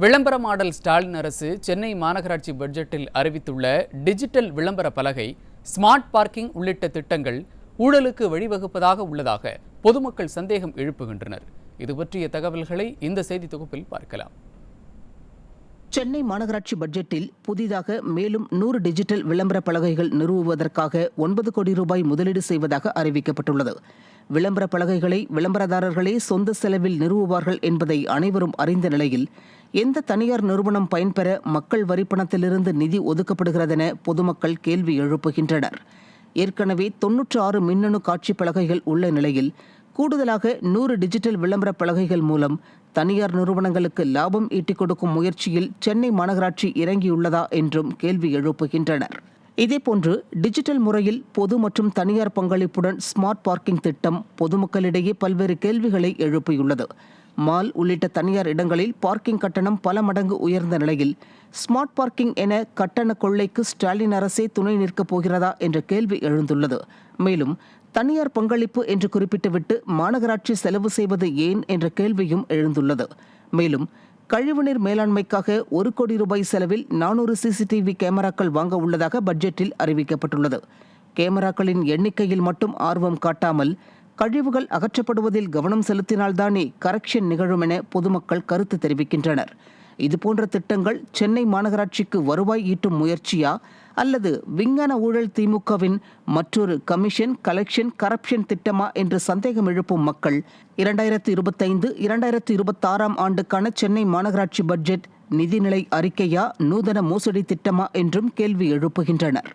விளம்பர மாடல் ஸ்டாலின் அரசு சென்னை மாநகராட்சி பட்ஜெட்டில் அறிவித்துள்ள டிஜிட்டல் விளம்பர பலகை, ஸ்மார்ட் பார்க்கிங் உள்ளிட்ட திட்டங்கள் ஊழலுக்கு வழிவகுப்பதாக உள்ளதாக பொதுமக்கள் சந்தேகம் எழுப்புகின்றனர். இது பற்றிய தகவல்களை இந்த செய்தி தொகுப்பில் பார்க்கலாம். சென்னை மாநகராட்சி பட்ஜெட்டில் புதிதாக மேலும் 100 டிஜிட்டல் விளம்பர பலகைகள் நிறுவுவதற்காக 9 கோடி ரூபாய் முதலீடு செய்வதாக அறிவிக்கப்பட்டுள்ளது. விளம்பர பலகைகளை விளம்பரதாரர்களே சொந்த செலவில் நிறுவுவார்கள் என்பதை அனைவரும் அறிந்த நிலையில் எந்த தனியார் நிறுவனம் பயன்பெற மக்கள் வரிப்பணத்திலிருந்து நிதி ஒதுக்கப்படுகிறதென பொதுமக்கள் கேள்வி எழுப்புகின்றனர். ஏற்கனவே 96 மின்னணு காட்சி பலகைகள் உள்ள நிலையில் கூடுதலாக 100 டிஜிட்டல் விளம்பர பலகைகள் மூலம் தனியார் நிறுவனங்களுக்கு லாபம் ஈட்டிக் கொடுக்கும் முயற்சியில் சென்னை மாநகராட்சி இறங்கியுள்ளதா என்றும் கேள்வி எழுப்புகின்றனர். இதேபோன்று டிஜிட்டல் முறையில் பொது மற்றும் தனியார் பங்களிப்புடன் ஸ்மார்ட் பார்க்கிங் திட்டம் பொதுமக்களிடையே பல்வேறு கேள்விகளை எழுப்பியுள்ளது. மால் உள்ளிட்ட தனியார் இடங்களில் பார்க்கிங் கட்டணம் பல மடங்கு உயர்ந்த நிலையில் ஸ்மார்ட் பார்க்கிங் என கட்டண கொள்ளைக்கு ஸ்டாலின் அரசே துணை நிற்கப் போகிறதா என்ற கேள்வி எழுந்துள்ளது. மேலும் தனியார் பங்களிப்பு என்று குறிப்பிட்டுவிட்டு மாநகராட்சி செலவு செய்வது ஏன் என்ற கேள்வியும் எழுந்துள்ளது. மேலும் கழிவுநீர் மேலாண்மைக்காக 1 கோடி ரூபாய் செலவில் 400 சிசிடிவி கேமராக்கள் வாங்க உள்ளதாக பட்ஜெட்டில் அறிவிக்கப்பட்டுள்ளது. கேமராக்களின் எண்ணிக்கையில் மட்டும் ஆர்வம் காட்டாமல் கழிவுகள் அகற்றப்படுவதில் கவனம் செலுத்தினால்தானே கரெக்ஷன் நிகழும் என பொதுமக்கள் கருத்து தெரிவிக்கின்றனர். இதுபோன்ற திட்டங்கள் சென்னை மாநகராட்சிக்கு வருவாய் ஈட்டும் முயற்சியா அல்லது விஞ்ஞான ஊழல் திமுகவின் மற்றொரு கமிஷன் கலெக்ஷன் கரப்ஷன் திட்டமா என்று சந்தேகம் எழுப்பும் மக்கள் 2025-2026 ஆண்டுக்கான சென்னை மாநகராட்சி பட்ஜெட் நிதிநிலை அறிக்கையா, நூதன மோசடி திட்டமா என்றும் கேள்வி எழுப்புகின்றனர்.